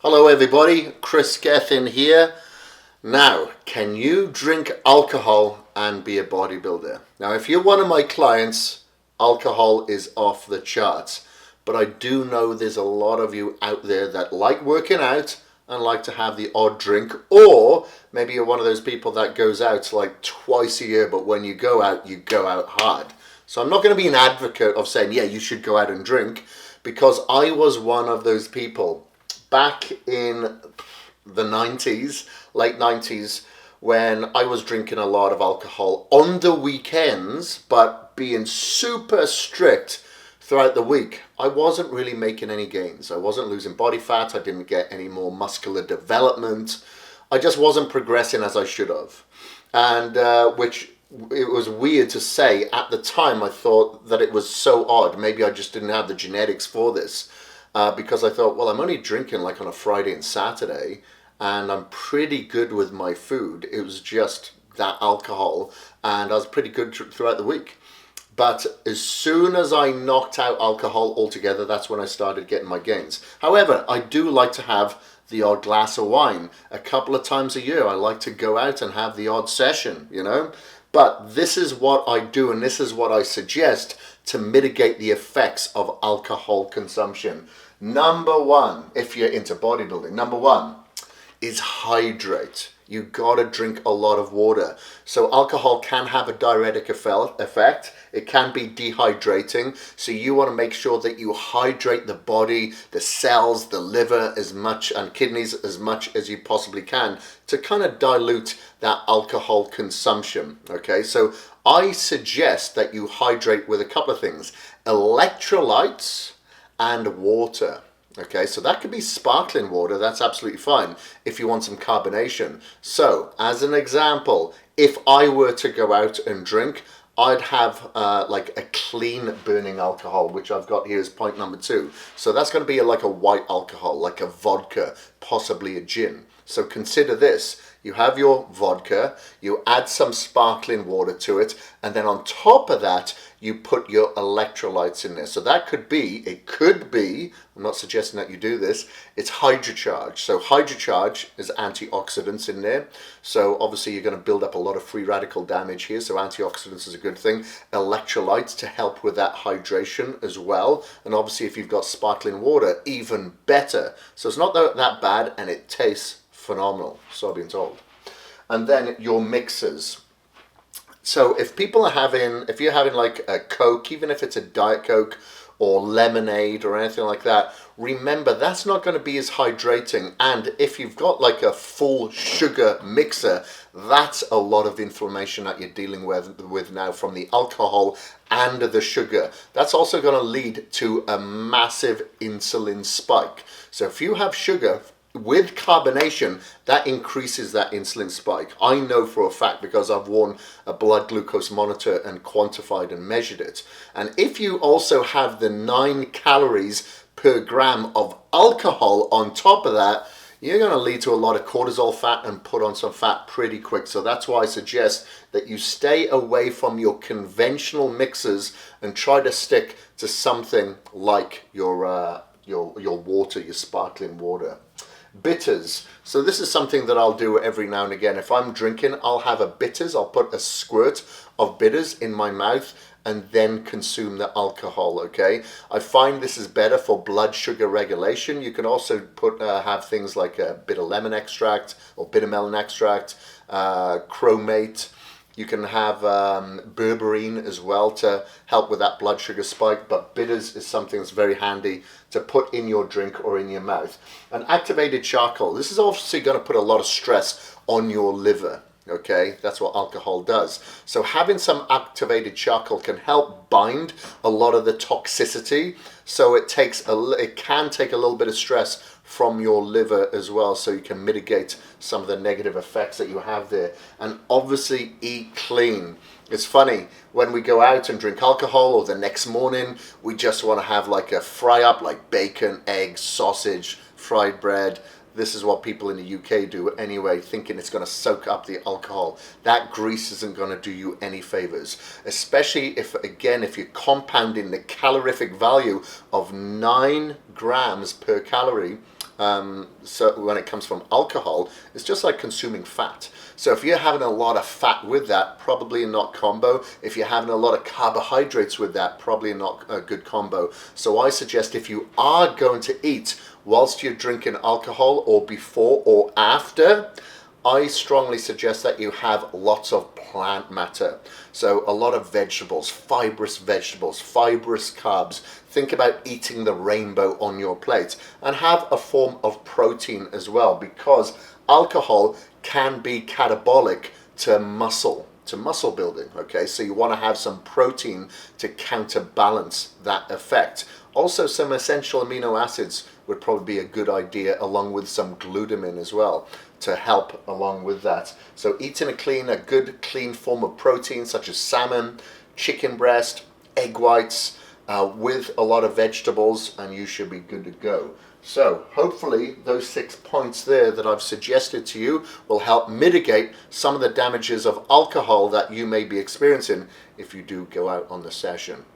Hello everybody, Kris Gethin here. Now, can you drink alcohol and be a bodybuilder? Now, if you're one of my clients, alcohol is off the charts. But I do know there's a lot of you out there that like working out and like to have the odd drink, or maybe you're one of those people that goes out like twice a year, but when you go out hard. So I'm not going to be an advocate of saying, yeah, you should go out and drink, because I was one of those people back in the 90s, late 90s, when I was drinking a lot of alcohol on the weekends, but being super strict throughout the week. I wasn't really making any gains. I wasn't losing body fat. I didn't get any more muscular development. I just wasn't progressing as I should have. And which it was weird to say at the time. I thought that it was so odd. Maybe I just didn't have the genetics for this. Because I thought, well, I'm only drinking like on a Friday and Saturday, and I'm pretty good with my food. It was just that alcohol, and I was pretty good throughout the week. But as soon as I knocked out alcohol altogether, that's when I started getting my gains. However, I do like to have the odd glass of wine. A couple of times a year, I like to go out and have the odd session, you know. But this is what I do, and this is what I suggest to mitigate the effects of alcohol consumption. Number one, if you're into bodybuilding, number one is hydrate. You gotta drink a lot of water. So alcohol can have a diuretic effect. It can be dehydrating. So you want to make sure that you hydrate the body, the cells, the liver as much, and kidneys as much as you possibly can, to kind of dilute that alcohol consumption. Okay, so I suggest that you hydrate with a couple of things: electrolytes and water. Okay, so that could be sparkling water. That's absolutely fine if you want some carbonation. So, as an example, if I were to go out and drink, I'd have like a clean burning alcohol, which I've got here as point number 2. So that's going to be like a white alcohol, like a vodka, possibly a gin. So consider this: you have your vodka, you add some sparkling water to it, and then on top of that, you put your electrolytes in there. So that could be, I'm not suggesting that you do this, it's hydrocharge. So hydrocharge is antioxidants in there. So obviously you're going to build up a lot of free radical damage here. So antioxidants is a good thing. Electrolytes to help with that hydration as well. And obviously if you've got sparkling water, even better. So it's not that bad, and it tastes phenomenal, so I've been told. And then your mixers. So if you're having like a Coke, even if it's a Diet Coke or lemonade or anything like that, remember that's not going to be as hydrating. And if you've got like a full sugar mixer, that's a lot of inflammation that you're dealing with now from the alcohol and the sugar. That's also going to lead to a massive insulin spike. So if you have sugar with carbonation, that increases that insulin spike. I know for a fact, because I've worn a blood glucose monitor and quantified and measured it. And if you also have the 9 calories per gram of alcohol on top of that, you're going to lead to a lot of cortisol fat and put on some fat pretty quick. So that's why I suggest that you stay away from your conventional mixers and try to stick to something like your water, your sparkling water. Bitters. So this is something that I'll do every now and again. If I'm drinking, I'll have a bitters. I'll put a squirt of bitters in my mouth and then consume the alcohol. Okay, I find this is better for blood sugar regulation. You can also have things like a bitter lemon extract or bitter melon extract, chromate. You can have berberine as well to help with that blood sugar spike, but bitters is something that's very handy to put in your drink or in your mouth. And activated charcoal, this is obviously going to put a lot of stress on your liver. Okay, that's what alcohol does. So having some activated charcoal can help bind a lot of the toxicity. So it can take a little bit of stress from your liver as well, so you can mitigate some of the negative effects that you have there. And obviously eat clean. It's funny, when we go out and drink alcohol, or the next morning we just want to have like a fry up, like bacon, eggs, sausage, fried bread. This is what people in the UK do anyway, thinking it's going to soak up the alcohol. That grease isn't going to do you any favors, especially if you're compounding the calorific value of 9 grams per calorie So when it comes from alcohol, it's just like consuming fat. So if you're having a lot of fat with that, probably not combo. If you're having a lot of carbohydrates with that, probably not a good combo. So I suggest if you are going to eat whilst you're drinking alcohol, or before or after, I strongly suggest that you have lots of plant matter. So a lot of vegetables, fibrous carbs. Think about eating the rainbow on your plate, and have a form of protein as well, because alcohol can be catabolic to muscle building. Okay, so you want to have some protein to counterbalance that effect. Also, some essential amino acids would probably be a good idea, along with some glutamine as well, to help along with that. So eating a good clean form of protein, such as salmon, chicken breast, egg whites, with a lot of vegetables, and you should be good to go. So hopefully those 6 points there that I've suggested to you will help mitigate some of the damages of alcohol that you may be experiencing if you do go out on the session.